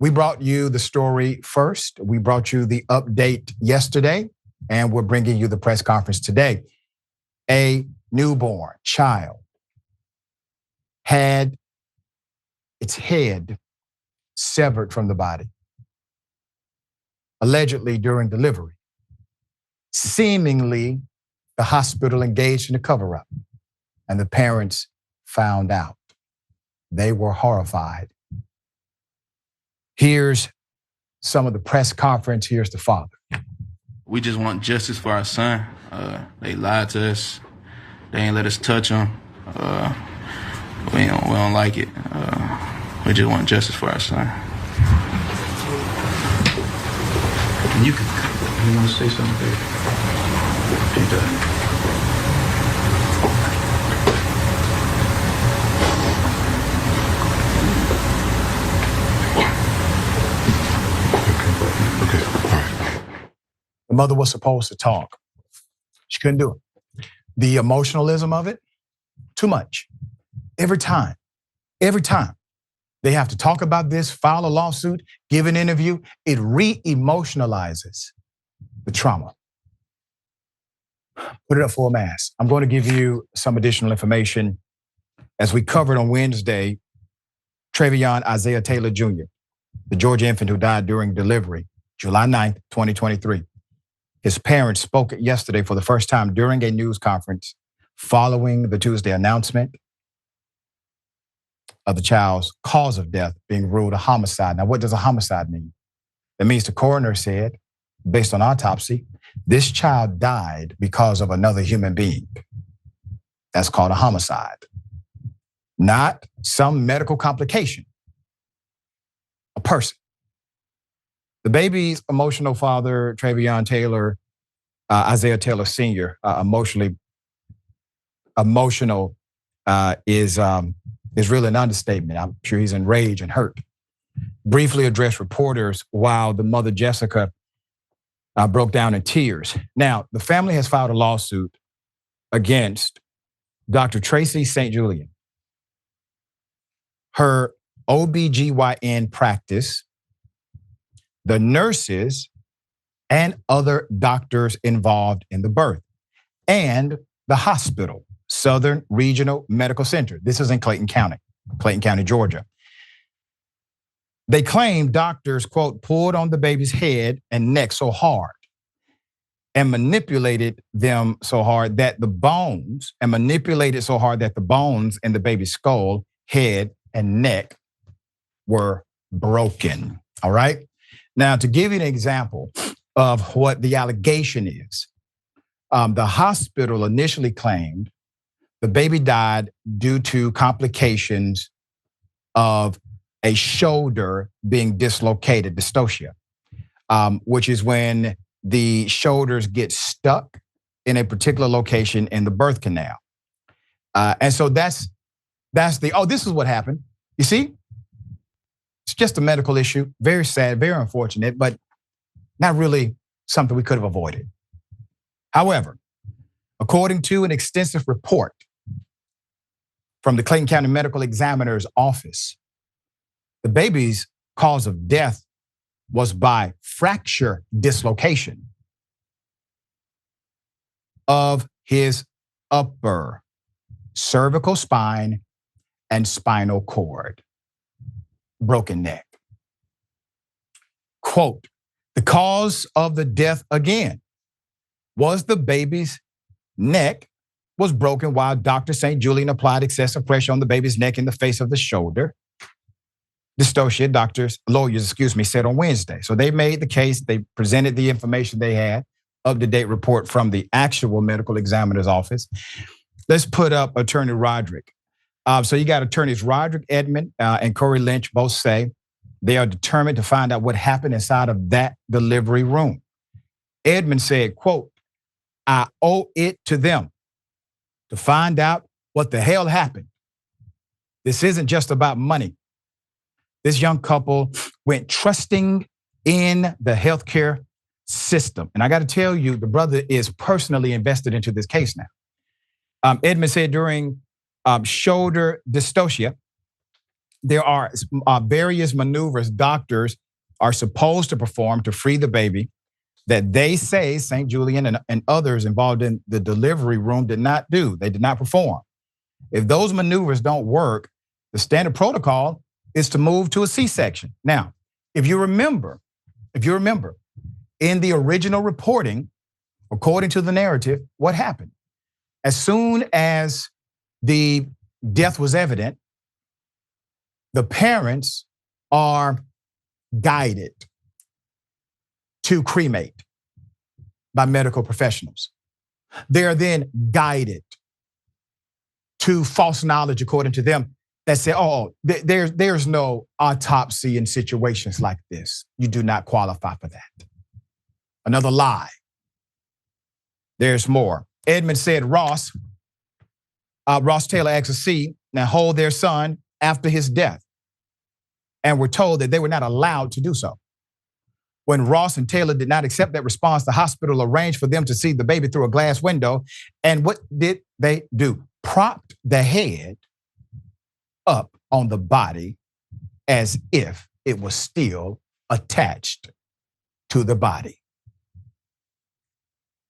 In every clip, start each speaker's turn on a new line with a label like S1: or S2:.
S1: We brought you the story first. We brought you the update yesterday, and we're bringing you the press conference today. A newborn child had its head severed from the body, allegedly during delivery. Seemingly, the hospital engaged in a cover-up, and the parents found out. They were horrified. Here's some of the press conference. Here's the father.
S2: We just want justice for our son. They lied to us. They ain't let us touch him. We don't like it. We just want justice for our son. You want to say something, baby?
S1: The mother was supposed to talk. She couldn't do it. The emotionalism of it, too much. Every time they have to talk about this, file a lawsuit, give an interview, it re-emotionalizes the trauma. Put it up for a mass. I'm going to give you some additional information. As we covered on Wednesday, Travion Isaiah Taylor Jr., the Georgia infant who died during delivery, July 9th, 2023. His parents spoke yesterday for the first time during a news conference following the Tuesday announcement of the child's cause of death being ruled a homicide. Now, what does a homicide mean? That means the coroner said, based on autopsy, this child died because of another human being. That's called a homicide. Not some medical complication. A person. The baby's emotional father, Travion Taylor, Isaiah Taylor Sr., emotional is really an understatement. I'm sure he's enraged and hurt. Briefly addressed reporters while the mother, Jessica, broke down in tears. Now, the family has filed a lawsuit against Dr. Tracy St. Julian. Her OBGYN practice, the nurses, and other doctors involved in the birth, and the hospital, Southern Regional Medical Center. This is in Clayton County, Georgia. They claim doctors, quote, pulled on the baby's head and neck so hard and manipulated them so hard that the bones, in the baby's skull, head, and neck were broken. All right? Now, to give you an example of what the allegation is, the hospital initially claimed the baby died due to complications of a shoulder being dislocated, dystocia, which is when the shoulders get stuck in a particular location in the birth canal. And so this is what happened. You see? It's just a medical issue, very sad, very unfortunate, but not really something we could have avoided. However, according to an extensive report from the Clayton County Medical Examiner's office, the baby's cause of death was by fracture dislocation of his upper cervical spine and spinal cord. Broken neck. Quote, the cause of the death again was the baby's neck was broken while Dr. St. Julian applied excessive pressure on the baby's neck in the face of the shoulder. Dystocia, lawyers, said on Wednesday. So they made the case, they presented the information they had, up-to-date report from the actual medical examiner's office. Let's put up Attorney Roderick. So you got attorneys Roderick Edmond and Corey Lynch both say they are determined to find out what happened inside of that delivery room. Edmond said, quote, I owe it to them to find out what the hell happened. This isn't just about money. This young couple went trusting in the healthcare system. And I got to tell you, the brother is personally invested into this case now. Edmond said during shoulder dystocia, there are various maneuvers doctors are supposed to perform to free the baby that they say St. Julian and others involved in the delivery room did not do. They did not perform. If those maneuvers don't work, the standard protocol is to move to a C-section. Now, if you remember, in the original reporting, according to the narrative, what happened? As soon as the death was evident, the parents are guided to cremate by medical professionals. They're then guided to false knowledge, according to them, that say, oh, there's no autopsy in situations like this. You do not qualify for that. Another lie. There's more. Edmund said Ross Taylor asked to see and hold their son after his death, and were told that they were not allowed to do so. When Ross and Taylor did not accept that response, the hospital arranged for them to see the baby through a glass window. And what did they do? Propped the head up on the body as if it was still attached to the body.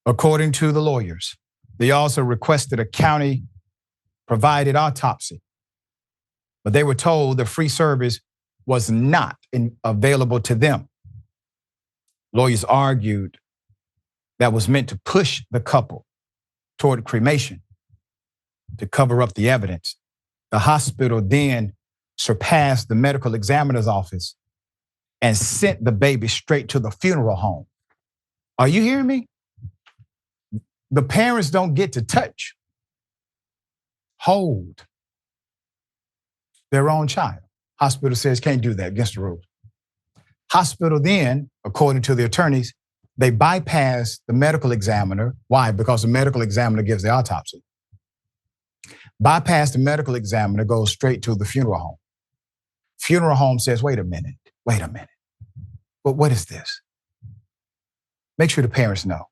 S1: According to the lawyers, they also requested a county-provided autopsy, but they were told the free service was not available to them. Lawyers argued that was meant to push the couple toward cremation to cover up the evidence. The hospital then surpassed the medical examiner's office and sent the baby straight to the funeral home. Are you hearing me? The parents don't get to touch, hold their own child. Hospital says can't do that, against the rules. Hospital then, according to the attorneys, they bypass the medical examiner. Why? Because the medical examiner gives the autopsy. Bypass the medical examiner, goes straight to the funeral home. Funeral home says, wait a minute. But what is this? Make sure the parents know.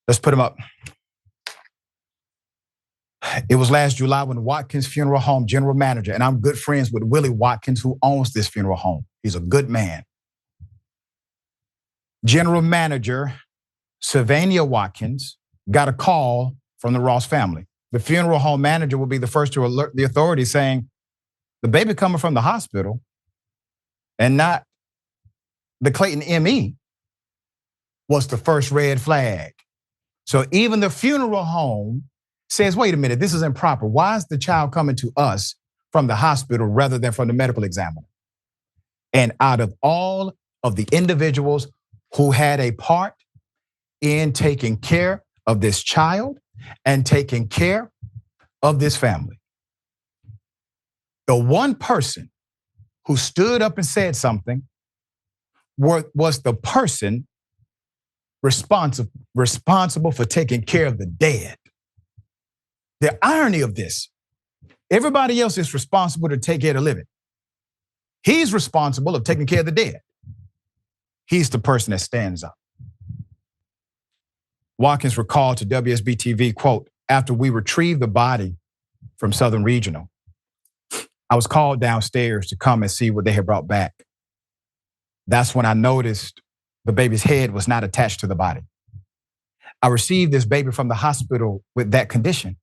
S1: Let's put them up. It was last July when Watkins Funeral Home general manager, and I'm good friends with Willie Watkins, who owns this funeral home. He's a good man. General manager Sylvania Watkins got a call from the Ross family. The funeral home manager will be the first to alert the authorities, saying the baby coming from the hospital and not the Clayton ME was the first red flag. So even the funeral home says, wait a minute, this is improper. Why is the child coming to us from the hospital rather than from the medical examiner? And out of all of the individuals who had a part in taking care of this child and taking care of this family, the one person who stood up and said something was the person responsible for taking care of the dead. The irony of this, everybody else is responsible to take care of the living. He's responsible of taking care of the dead. He's the person that stands up. Watkins recalled to WSB TV, quote, after we retrieved the body from Southern Regional, I was called downstairs to come and see what they had brought back. That's when I noticed the baby's head was not attached to the body. I received this baby from the hospital with that condition.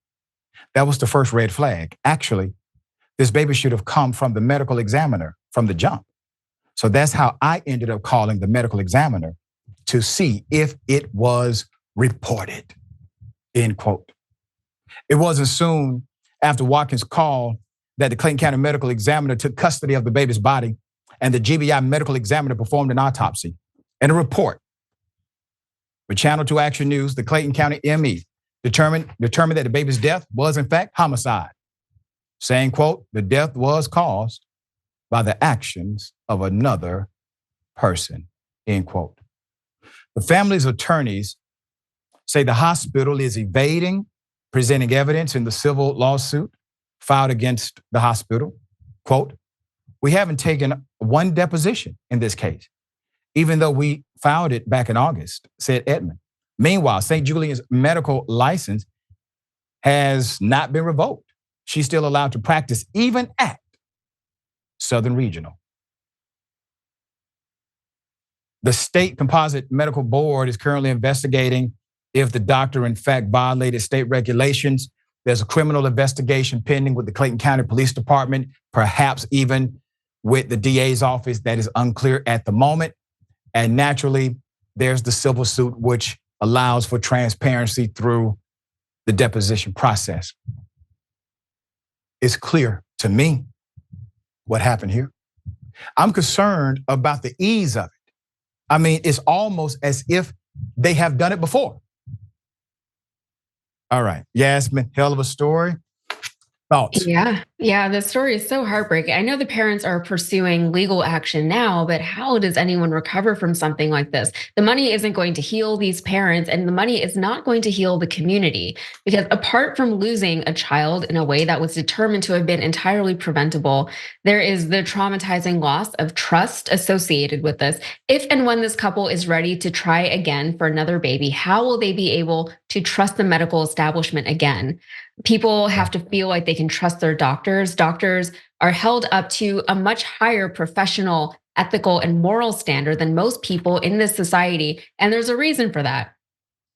S1: That was the first red flag. Actually, this baby should have come from the medical examiner from the jump. So that's how I ended up calling the medical examiner to see if it was reported, end quote. It wasn't soon after Watkins' call that the Clayton County medical examiner took custody of the baby's body, and the GBI medical examiner performed an autopsy and a report. With Channel 2 Action News, the Clayton County ME determined that the baby's death was in fact homicide, saying, quote, the death was caused by the actions of another person, end quote. The family's attorneys say the hospital is evading presenting evidence in the civil lawsuit filed against the hospital. Quote, we haven't taken one deposition in this case, even though we filed it back in August, said Edmund. Meanwhile, St. Julian's medical license has not been revoked. she's still allowed to practice even at Southern Regional. The State Composite Medical Board is currently investigating if the doctor in fact violated state regulations. There's a criminal investigation pending with the Clayton County Police Department, perhaps even with the DA's office. That is unclear at the moment. And naturally, there's the civil suit, which allows for transparency through the deposition process. It's clear to me what happened here. I'm concerned about the ease of it. I mean, it's almost as if they have done it before. All right, Yasmin, hell of a story. Thoughts?
S3: Yeah, the story is so heartbreaking. I know the parents are pursuing legal action now, but how does anyone recover from something like this? The money isn't going to heal these parents, and the money is not going to heal the community, because apart from losing a child in a way that was determined to have been entirely preventable, there is the traumatizing loss of trust associated with this. If and when this couple is ready to try again for another baby, how will they be able to trust the medical establishment again? People have to feel like they can trust their doctors. Doctors are held up to a much higher professional, ethical, and moral standard than most people in this society. And there's a reason for that.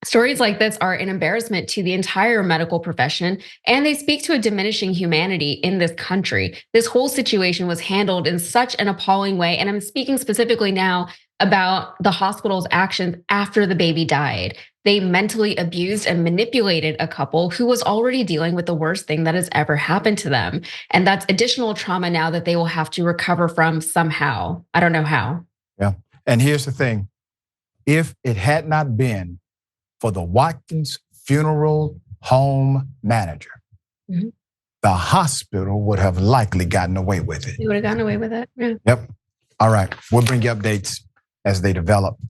S3: Stories like this are an embarrassment to the entire medical profession, and they speak to a diminishing humanity in this country. This whole situation was handled in such an appalling way. And I'm speaking specifically now about the hospital's actions after the baby died. They mentally abused and manipulated a couple who was already dealing with the worst thing that has ever happened to them. And that's additional trauma now that they will have to recover from somehow. I don't know how.
S1: Yeah. And here's the thing. If it had not been for the Watkins Funeral Home manager, the hospital would have likely gotten away with it.
S3: They would have gotten away with it. Yeah.
S1: Yep. All right. We'll bring you updates as they develop.